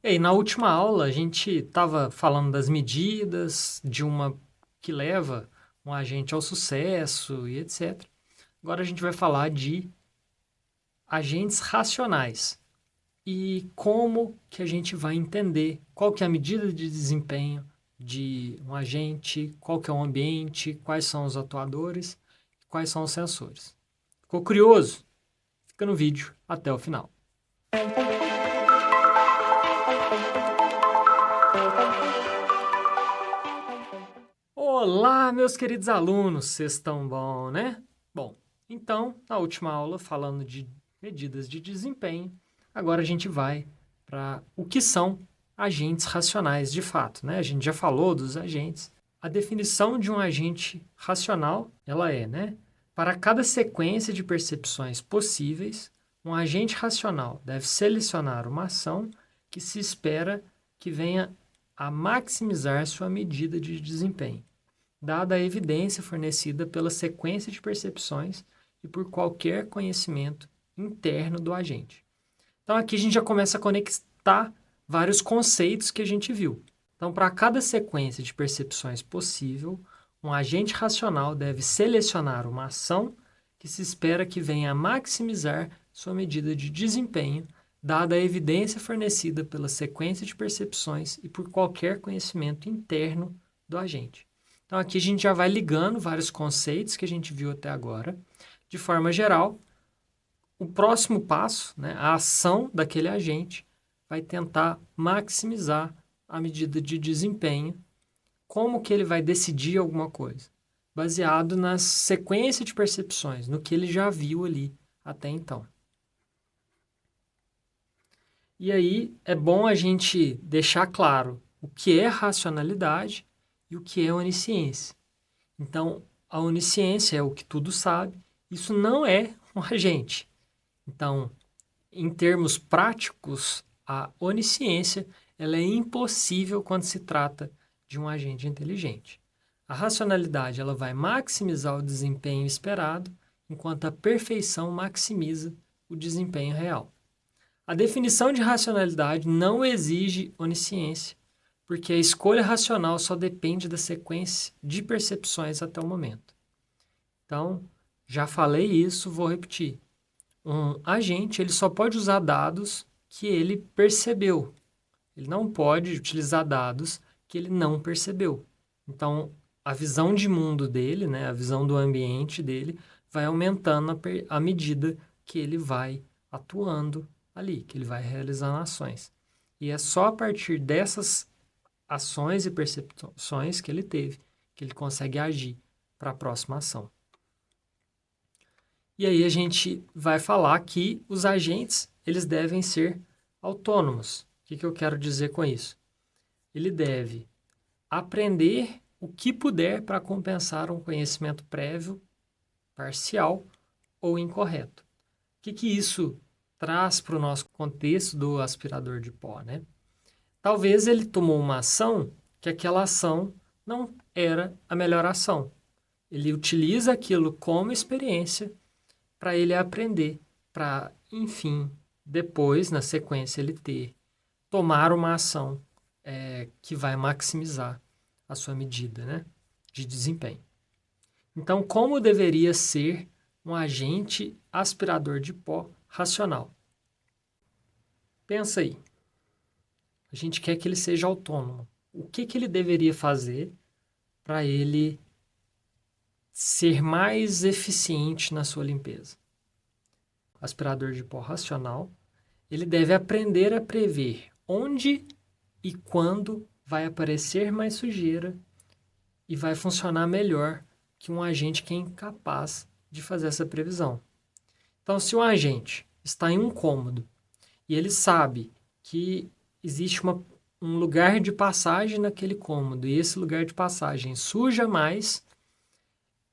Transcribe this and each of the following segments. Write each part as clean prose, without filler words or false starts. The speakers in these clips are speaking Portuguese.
E aí, na última aula, a gente estava falando das medidas de uma que leva um agente ao sucesso e etc. Agora a gente vai falar de agentes racionais e como que a gente vai entender qual que é a medida de desempenho de um agente, qual que é o ambiente, quais são os atuadores, quais são os sensores. Ficou curioso? Fica no vídeo até o final. Olá, meus queridos alunos, vocês estão bom, né? Bom, então, na última aula, falando de medidas de desempenho, agora a gente vai para o que são agentes racionais de fato, né? A gente já falou dos agentes. A definição de um agente racional, ela é, né? Para cada sequência de percepções possíveis, um agente racional deve selecionar uma ação que se espera que venha a maximizar sua medida de desempenho, dada a evidência fornecida pela sequência de percepções e por qualquer conhecimento interno do agente. Então, aqui a gente já começa a conectar vários conceitos que a gente viu. Então, para cada sequência de percepções possível, um agente racional deve selecionar uma ação que se espera que venha a maximizar sua medida de desempenho, dada a evidência fornecida pela sequência de percepções e por qualquer conhecimento interno do agente. Então, aqui a gente já vai ligando vários conceitos que a gente viu até agora. De forma geral, o próximo passo, né, a ação daquele agente, vai tentar maximizar a medida de desempenho. Como que ele vai decidir alguma coisa? Baseado na sequência de percepções, no que ele já viu ali até então. E aí é bom a gente deixar claro o que é racionalidade e o que é onisciência. Então, a onisciência é o que tudo sabe. Isso não é um agente. Então, em termos práticos, a onisciência ela é impossível quando se trata de um agente inteligente. A racionalidade ela vai maximizar o desempenho esperado, enquanto a perfeição maximiza o desempenho real. A definição de racionalidade não exige onisciência, porque a escolha racional só depende da sequência de percepções até o momento. Então, já falei isso, vou repetir. Um agente ele só pode usar dados que ele percebeu. Ele não pode utilizar dados que ele não percebeu. Então, a visão de mundo dele, né, a visão do ambiente dele, vai aumentando à medida que ele vai atuando ali, que ele vai realizando ações. E é só a partir dessas ações e percepções que ele teve que ele consegue agir para a próxima ação. E aí a gente vai falar que os agentes, eles devem ser autônomos. O que eu quero dizer com isso? Ele deve aprender o que puder para compensar um conhecimento prévio, parcial ou incorreto. O que isso traz para o nosso contexto do aspirador de pó, né? Talvez ele tomou uma ação que aquela ação não era a melhor ação. Ele utiliza aquilo como experiência para ele aprender, para, enfim, depois, na sequência, ele tomar uma ação que vai maximizar a sua medida, né, de desempenho. Então, como deveria ser um agente aspirador de pó racional? Pensa aí. A gente quer que ele seja autônomo. O que ele deveria fazer para ele ser mais eficiente na sua limpeza? Aspirador de pó racional, ele deve aprender a prever onde e quando vai aparecer mais sujeira e vai funcionar melhor que um agente que é incapaz de fazer essa previsão. Então, se um agente está em um cômodo e ele sabe que existe um lugar de passagem naquele cômodo e esse lugar de passagem suja mais,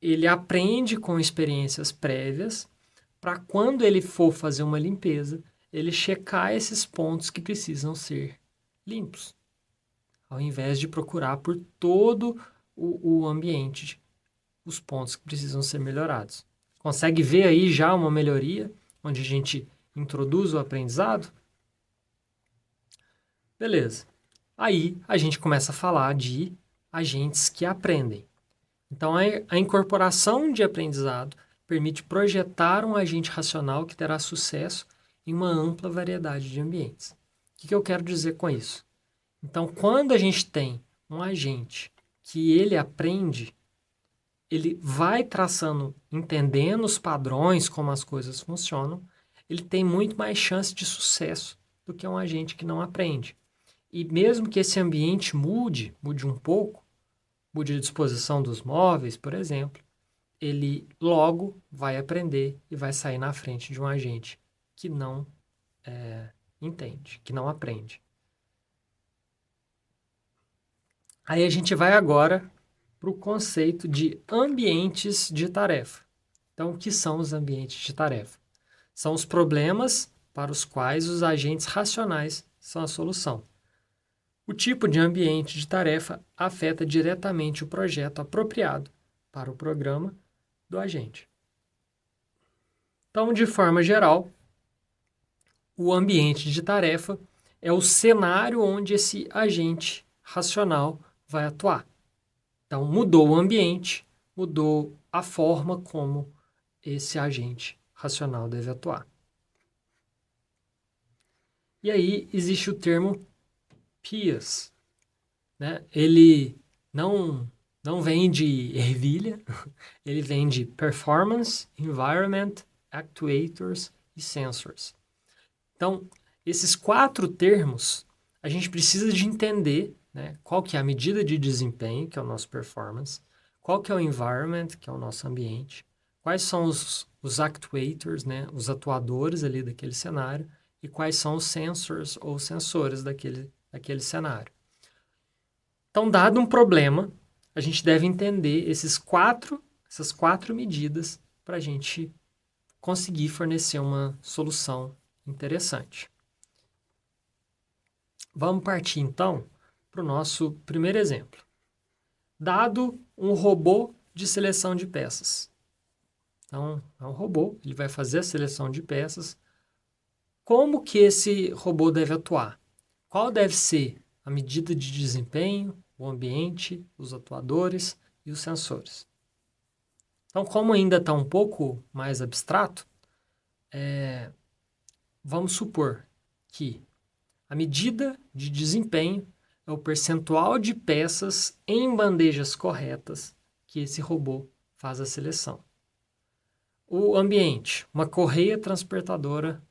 ele aprende com experiências prévias para quando ele for fazer uma limpeza, ele checar esses pontos que precisam ser limpos, ao invés de procurar por todo o ambiente, os pontos que precisam ser melhorados. Consegue ver aí já uma melhoria, onde a gente introduz o aprendizado? Beleza. Aí a gente começa a falar de agentes que aprendem. Então, a incorporação de aprendizado permite projetar um agente racional que terá sucesso em uma ampla variedade de ambientes. O que eu quero dizer com isso? Então, quando a gente tem um agente que ele aprende, ele vai traçando, entendendo os padrões, como as coisas funcionam, ele tem muito mais chance de sucesso do que um agente que não aprende. E mesmo que esse ambiente mude um pouco, mude a disposição dos móveis, por exemplo, ele logo vai aprender e vai sair na frente de um agente que não entende, que não aprende. Aí a gente vai agora para o conceito de ambientes de tarefa. Então, o que são os ambientes de tarefa? São os problemas para os quais os agentes racionais são a solução. O tipo de ambiente de tarefa afeta diretamente o projeto apropriado para o programa do agente. Então, de forma geral, o ambiente de tarefa é o cenário onde esse agente racional vai atuar. Então, mudou o ambiente, mudou a forma como esse agente racional deve atuar. E aí existe o termo PIAS, né? Ele não vem de ervilha, ele vem de Performance, Environment, Actuators e Sensors. Então, esses 4 termos, a gente precisa de entender, né, qual que é a medida de desempenho, que é o nosso performance, qual que é o environment, que é o nosso ambiente, quais são os actuators, né, os atuadores ali daquele cenário, e quais são os sensors ou sensores daquele cenário. Então, dado um problema, a gente deve entender essas quatro medidas para a gente conseguir fornecer uma solução interessante. Vamos partir, então, para o nosso primeiro exemplo. Dado um robô de seleção de peças. Então, é um robô, ele vai fazer a seleção de peças. Como que esse robô deve atuar? Qual deve ser a medida de desempenho, o ambiente, os atuadores e os sensores? Então, como ainda está um pouco mais abstrato, vamos supor que a medida de desempenho é o percentual de peças em bandejas corretas que esse robô faz a seleção. O ambiente, uma correia transportadora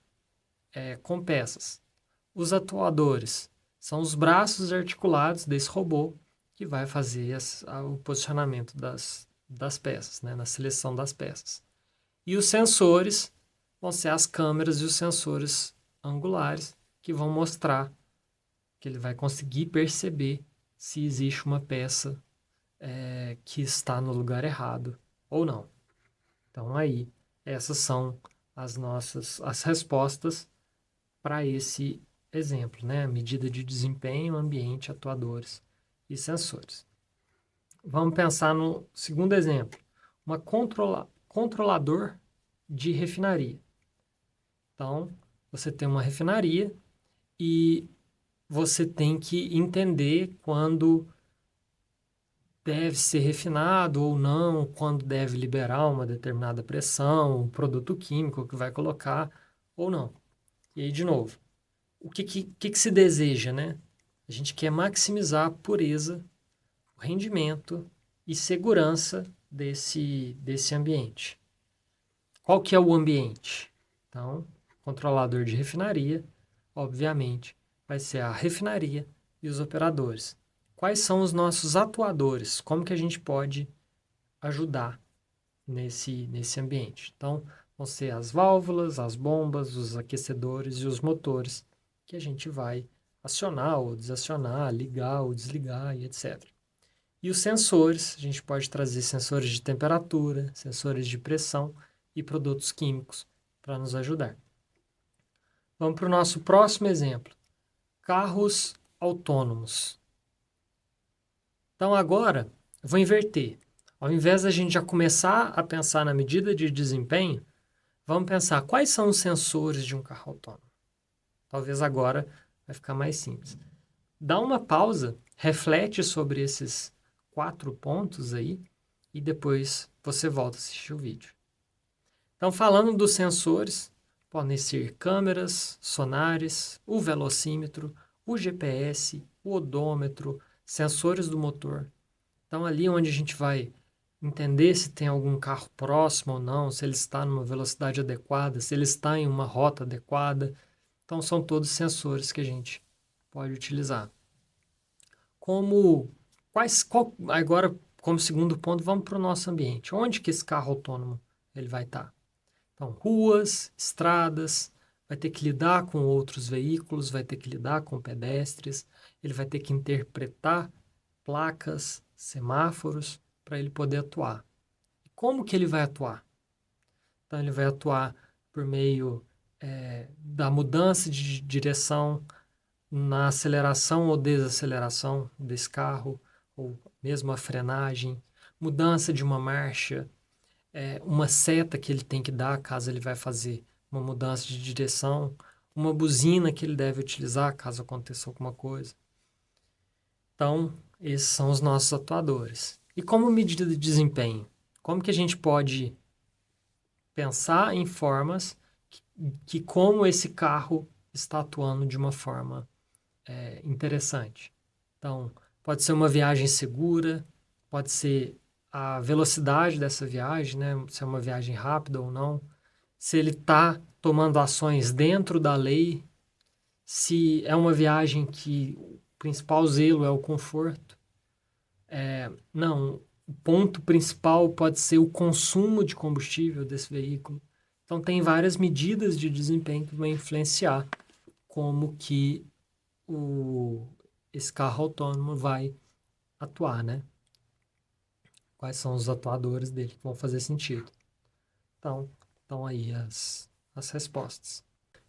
com peças. Os atuadores são os braços articulados desse robô que vai fazer o posicionamento das peças, né, na seleção das peças. E os sensores vão ser as câmeras e os sensores angulares que vão mostrar que ele vai conseguir perceber se existe uma peça que está no lugar errado ou não. Então, aí, essas são as respostas para esse exemplo, né? Medida de desempenho, ambiente, atuadores e sensores. Vamos pensar no segundo exemplo, controlador de refinaria. Então, você tem uma refinaria e você tem que entender quando deve ser refinado ou não, quando deve liberar uma determinada pressão, um produto químico que vai colocar ou não. E aí, de novo, o que se deseja, né? A gente quer maximizar a pureza, o rendimento e segurança desse ambiente. Qual que é o ambiente? Então, controlador de refinaria, obviamente, vai ser a refinaria e os operadores. Quais são os nossos atuadores? Como que a gente pode ajudar nesse ambiente? Então, vão ser as válvulas, as bombas, os aquecedores e os motores que a gente vai acionar ou desacionar, ligar ou desligar e etc. E os sensores, a gente pode trazer sensores de temperatura, sensores de pressão e produtos químicos para nos ajudar. Vamos para o nosso próximo exemplo. Carros autônomos. Então, agora, eu vou inverter. Ao invés da gente já começar a pensar na medida de desempenho, vamos pensar quais são os sensores de um carro autônomo. Talvez agora vai ficar mais simples. dá uma pausa, reflete sobre esses 4 pontos aí e depois você volta a assistir o vídeo. Então, falando dos sensores, podem ser câmeras, sonares, o velocímetro, o GPS, o odômetro, sensores do motor. Então, ali onde a gente vai entender se tem algum carro próximo ou não, se ele está numa velocidade adequada, se ele está em uma rota adequada. Então, são todos sensores que a gente pode utilizar. Agora, como segundo ponto, vamos para o nosso ambiente. Onde que esse carro autônomo ele vai estar? Então, ruas, estradas, vai ter que lidar com outros veículos, vai ter que lidar com pedestres, ele vai ter que interpretar placas, semáforos, para ele poder atuar. E como que ele vai atuar? Então, ele vai atuar por meio da mudança de direção na aceleração ou desaceleração desse carro, ou mesmo a frenagem, mudança de uma marcha, uma seta que ele tem que dar caso ele vai fazer uma mudança de direção, uma buzina que ele deve utilizar caso aconteça alguma coisa. Então, esses são os nossos atuadores. E como medida de desempenho? Como que a gente pode pensar em formas que como esse carro está atuando de uma forma interessante? Então, pode ser uma viagem segura, pode ser a velocidade dessa viagem, né? Se é uma viagem rápida ou não, se ele está tomando ações dentro da lei, se é uma viagem que o principal zelo é o conforto. Não, o ponto principal pode ser o consumo de combustível desse veículo. Então, tem várias medidas de desempenho que vão influenciar como que esse carro autônomo vai atuar, né? Quais são os atuadores dele que vão fazer sentido. Então, estão aí as respostas.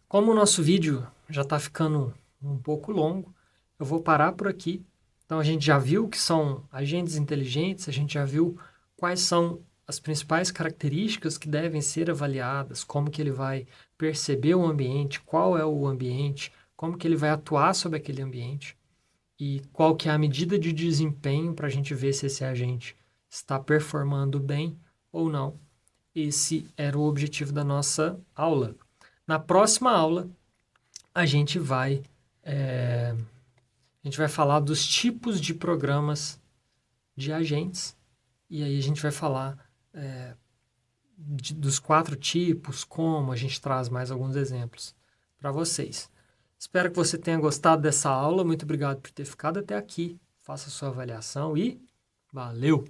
Como o nosso vídeo já está ficando um pouco longo, eu vou parar por aqui. Então, a gente já viu o que são agentes inteligentes, a gente já viu quais são as principais características que devem ser avaliadas, como que ele vai perceber o ambiente, qual é o ambiente, como que ele vai atuar sobre aquele ambiente e qual que é a medida de desempenho para a gente ver se esse agente está performando bem ou não. Esse era o objetivo da nossa aula. Na próxima aula, a gente vai falar dos tipos de programas de agentes e aí a gente vai falar dos 4 tipos, como a gente traz mais alguns exemplos para vocês. Espero que você tenha gostado dessa aula. Muito obrigado por ter ficado até aqui. Faça a sua avaliação e valeu!